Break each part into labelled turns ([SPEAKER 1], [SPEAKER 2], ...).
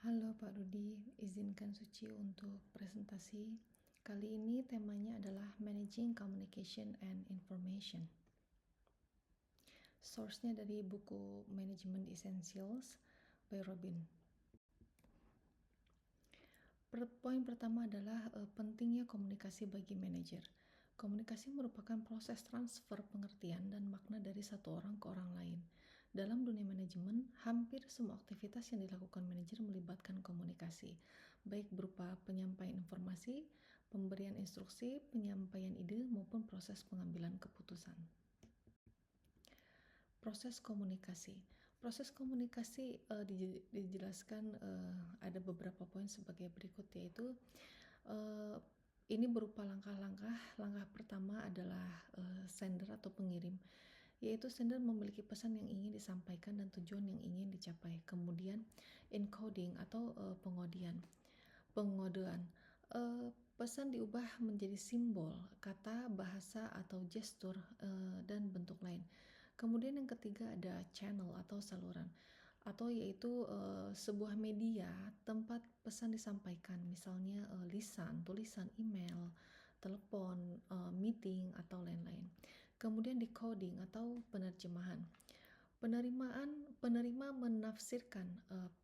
[SPEAKER 1] Halo Pak Rudi, izinkan Suci untuk presentasi. Kali ini temanya adalah Managing Communication and Information. Source-nya dari buku Management Essentials by Robin. Poin pertama adalah pentingnya komunikasi bagi manajer. Komunikasi merupakan proses transfer pengertian dan makna dari satu orang ke orang lain. Dalam dunia manajemen, hampir semua aktivitas yang dilakukan manajer melibatkan komunikasi, baik berupa penyampaian informasi, pemberian instruksi, penyampaian ide, maupun proses pengambilan keputusan. Proses komunikasi. Proses komunikasi dijelaskan ada beberapa poin sebagai berikut, yaitu ini berupa langkah-langkah. Langkah pertama adalah sender atau pengirim, yaitu sender memiliki pesan yang ingin disampaikan dan tujuan yang ingin dicapai. Kemudian encoding atau pengodean. Pesan diubah menjadi simbol, kata, bahasa, atau gestur, dan bentuk lain. Kemudian yang ketiga ada channel atau saluran, atau yaitu sebuah media tempat pesan disampaikan, misalnya lisan, tulisan, email, telepon, meeting, atau lain-lain. Kemudian decoding atau penerjemahan. Penerima menafsirkan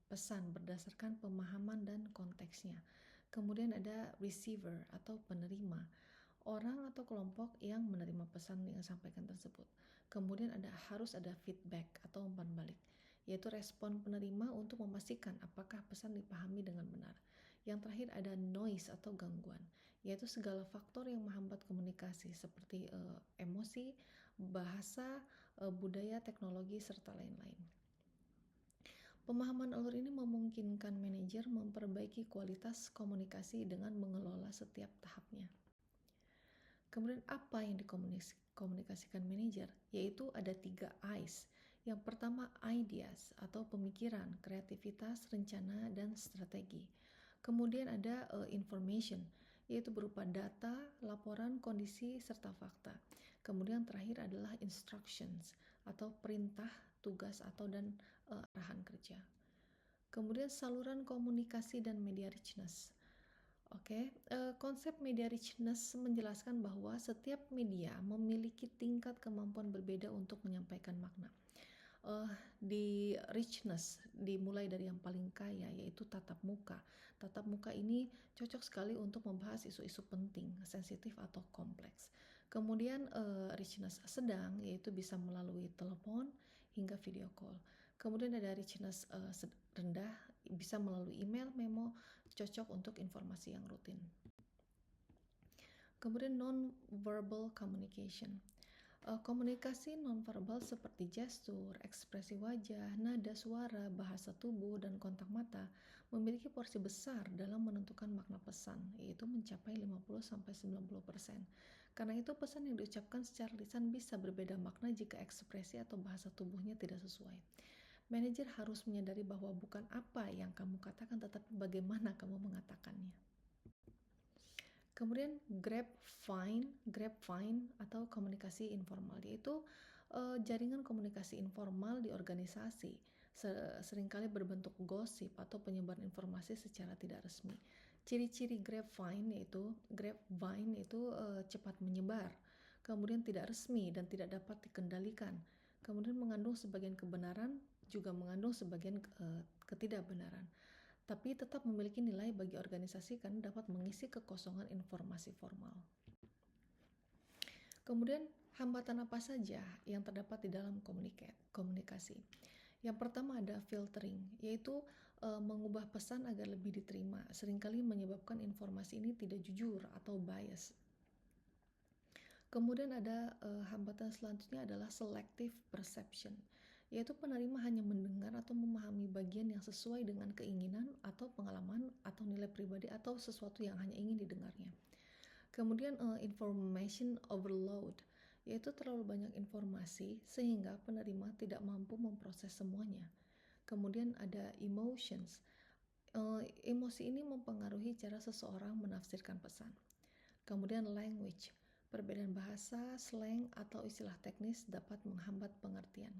[SPEAKER 1] pesan berdasarkan pemahaman dan konteksnya. Kemudian ada receiver atau penerima, orang atau kelompok yang menerima pesan yang disampaikan tersebut. Kemudian harus ada feedback atau umpan balik, yaitu respon penerima untuk memastikan apakah pesan dipahami dengan benar. Yang terakhir ada noise atau gangguan, yaitu segala faktor yang menghambat komunikasi seperti emosi, bahasa, budaya, teknologi, serta lain-lain. Pemahaman alur ini memungkinkan manajer memperbaiki kualitas komunikasi dengan mengelola setiap tahapnya. Kemudian apa yang dikomunikasikan manajer? Yaitu ada 3 I's. Yang pertama ideas atau pemikiran, kreativitas, rencana, dan strategi. Kemudian ada information, yaitu berupa data, laporan, kondisi, serta fakta. Kemudian terakhir adalah instructions atau perintah, tugas, atau dan arahan kerja. Kemudian saluran komunikasi dan media richness. Konsep media richness menjelaskan bahwa setiap media memiliki tingkat kemampuan berbeda untuk menyampaikan makna. Di richness dimulai dari yang paling kaya, yaitu tatap muka. Tatap muka ini cocok sekali untuk membahas isu-isu penting, sensitif, atau kompleks. Kemudian richness sedang, yaitu bisa melalui telepon hingga video call. Kemudian ada richness rendah, bisa melalui email, memo, cocok untuk informasi yang rutin. Kemudian non-verbal communication. Komunikasi nonverbal seperti gestur, ekspresi wajah, nada suara, bahasa tubuh, dan kontak mata memiliki porsi besar dalam menentukan makna pesan, yaitu mencapai 50-90%. Karena itu pesan yang diucapkan secara lisan bisa berbeda makna jika ekspresi atau bahasa tubuhnya tidak sesuai. Manajer harus menyadari bahwa bukan apa yang kamu katakan, tetapi bagaimana kamu mengatakannya. Kemudian grapevine atau komunikasi informal, yaitu jaringan komunikasi informal di organisasi, seringkali berbentuk gosip atau penyebaran informasi secara tidak resmi. Ciri-ciri grapevine yaitu cepat menyebar, kemudian tidak resmi dan tidak dapat dikendalikan, kemudian mengandung sebagian kebenaran, juga mengandung sebagian ketidakbenaran, tapi tetap memiliki nilai bagi organisasi karena dapat mengisi kekosongan informasi formal. Kemudian hambatan apa saja yang terdapat di dalam komunikasi? Yang pertama ada filtering, yaitu mengubah pesan agar lebih diterima, seringkali menyebabkan informasi ini tidak jujur atau bias. Kemudian ada hambatan selanjutnya adalah selective perception, yaitu penerima hanya mendengar atau memahami bagian yang sesuai dengan keinginan atau pengalaman atau nilai pribadi atau sesuatu yang hanya ingin didengarnya. Kemudian information overload, yaitu terlalu banyak informasi sehingga penerima tidak mampu memproses semuanya. Kemudian ada emotions. Emosi ini mempengaruhi cara seseorang menafsirkan pesan. Kemudian language, perbedaan bahasa, slang, atau istilah teknis dapat menghambat pengertian.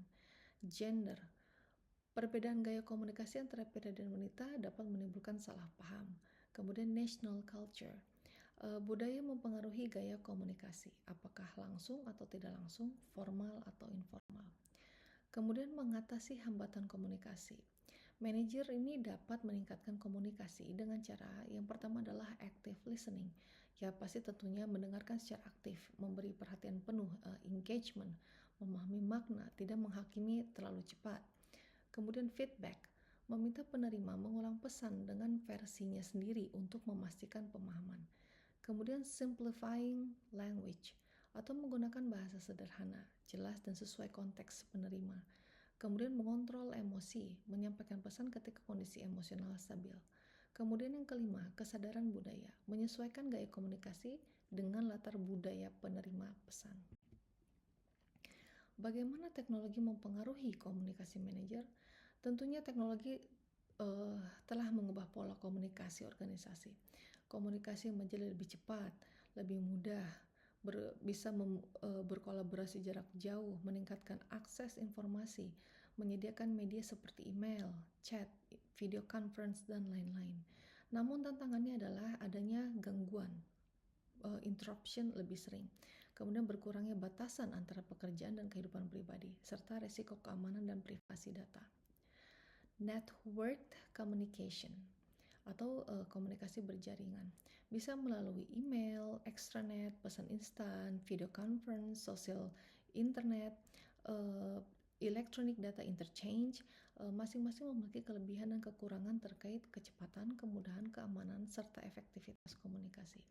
[SPEAKER 1] Gender, Perbedaan gaya komunikasi antara pria dan wanita dapat menimbulkan salah paham. Kemudian national culture. Budaya mempengaruhi gaya komunikasi, apakah langsung atau tidak langsung, formal atau informal. Kemudian mengatasi hambatan komunikasi. Manajer ini dapat meningkatkan komunikasi dengan cara yang pertama adalah active listening. Ya pasti tentunya mendengarkan secara aktif, memberi perhatian penuh, engagement, memahami makna, tidak menghakimi terlalu cepat. Kemudian feedback, meminta penerima mengulang pesan dengan versinya sendiri untuk memastikan pemahaman. Kemudian simplifying language, atau menggunakan bahasa sederhana, jelas dan sesuai konteks penerima. Kemudian mengontrol emosi, menyampaikan pesan ketika kondisi emosional stabil. Kemudian yang kelima, kesadaran budaya, menyesuaikan gaya komunikasi dengan latar budaya penerima pesan. Bagaimana teknologi mempengaruhi komunikasi manajer? Tentunya teknologi telah mengubah pola komunikasi organisasi. Komunikasi menjadi lebih cepat, lebih mudah, bisa berkolaborasi jarak jauh, meningkatkan akses informasi, menyediakan media seperti email, chat, video conference, dan lain-lain. Namun tantangannya adalah adanya gangguan, interruption lebih sering. Kemudian berkurangnya batasan antara pekerjaan dan kehidupan pribadi, serta resiko keamanan dan privasi data. Networked communication atau komunikasi berjaringan bisa melalui email, extranet, pesan instan, video conference, sosial internet, electronic data interchange. Masing-masing memiliki kelebihan dan kekurangan terkait kecepatan, kemudahan, keamanan, serta efektivitas komunikasi.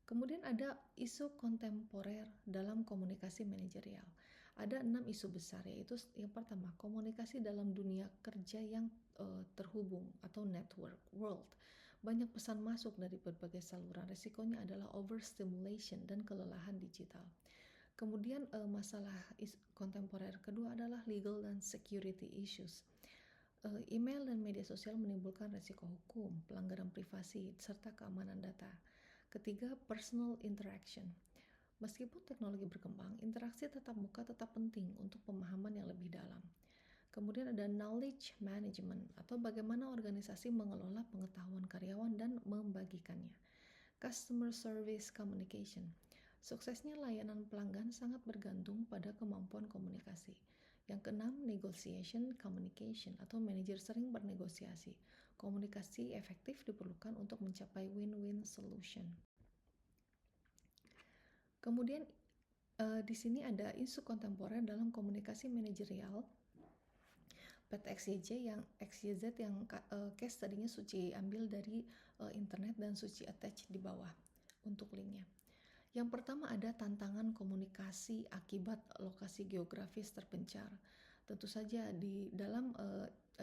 [SPEAKER 1] Kemudian ada isu kontemporer dalam komunikasi manajerial. Ada 6 isu besar, yaitu yang pertama, komunikasi dalam dunia kerja yang terhubung atau network world. Banyak pesan masuk dari berbagai saluran. Risikonya adalah overstimulation dan kelelahan digital. Kemudian masalah kontemporer kedua adalah legal dan security issues. Email dan media sosial menimbulkan risiko hukum, pelanggaran privasi, serta keamanan data. Ketiga, personal interaction. Meskipun teknologi berkembang, interaksi tatap muka tetap penting untuk pemahaman yang lebih dalam. Kemudian ada knowledge management atau bagaimana organisasi mengelola pengetahuan karyawan dan membagikannya. Customer service communication. Suksesnya layanan pelanggan sangat bergantung pada kemampuan komunikasi. Yang keenam, negotiation communication atau manajer sering bernegosiasi. Komunikasi efektif diperlukan untuk mencapai win-win solution. Kemudian di sini ada isu kontemporer dalam komunikasi manajerial. PT XYZ yang case tadinya Suci ambil dari internet dan Suci attach di bawah untuk linknya. Yang pertama ada tantangan komunikasi akibat lokasi geografis terpencar. Tentu saja di dalam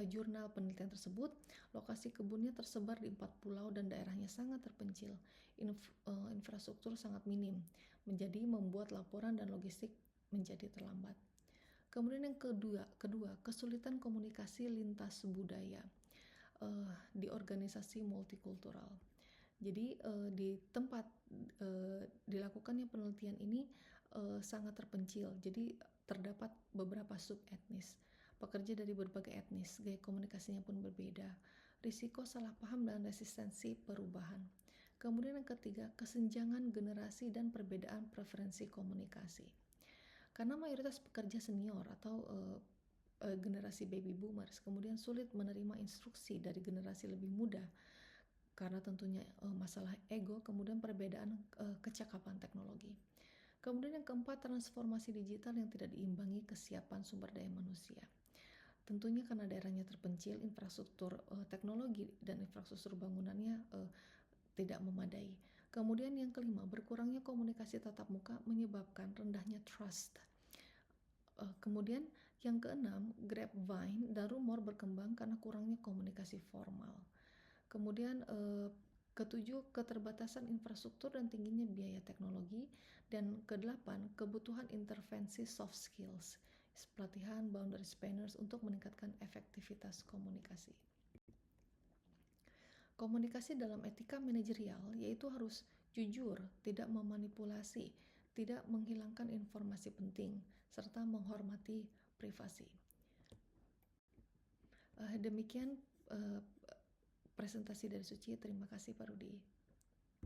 [SPEAKER 1] jurnal penelitian tersebut, lokasi kebunnya tersebar di 4 pulau dan daerahnya sangat terpencil. Infrastruktur sangat minim, menjadi membuat laporan dan logistik menjadi terlambat. Kemudian yang kedua, kesulitan komunikasi lintas budaya di organisasi multikultural. Jadi di tempat dilakukannya penelitian ini sangat terpencil. Jadi terdapat beberapa sub-etnis, pekerja dari berbagai etnis, gaya komunikasinya pun berbeda, risiko salah paham dan resistensi perubahan. Kemudian yang ketiga, kesenjangan generasi dan perbedaan preferensi komunikasi. Karena mayoritas pekerja senior atau generasi baby boomers kemudian sulit menerima instruksi dari generasi lebih muda karena tentunya masalah ego, kemudian perbedaan kecakapan teknologi. Kemudian yang keempat, transformasi digital yang tidak diimbangi kesiapan sumber daya manusia. Tentunya karena daerahnya terpencil, infrastruktur teknologi dan infrastruktur bangunannya tidak memadai. Kemudian yang kelima, berkurangnya komunikasi tatap muka menyebabkan rendahnya trust. Kemudian yang keenam, grapevine dan rumor berkembang karena kurangnya komunikasi formal. Kemudian ketujuh, keterbatasan infrastruktur dan tingginya biaya teknologi. Dan kedelapan, kebutuhan intervensi soft skills, pelatihan boundary spanners untuk meningkatkan efektivitas komunikasi. Komunikasi dalam etika manajerial yaitu harus jujur, tidak memanipulasi, tidak menghilangkan informasi penting, serta menghormati privasi. Demikian presentasi dari Suci. Terima kasih Pak Rudi.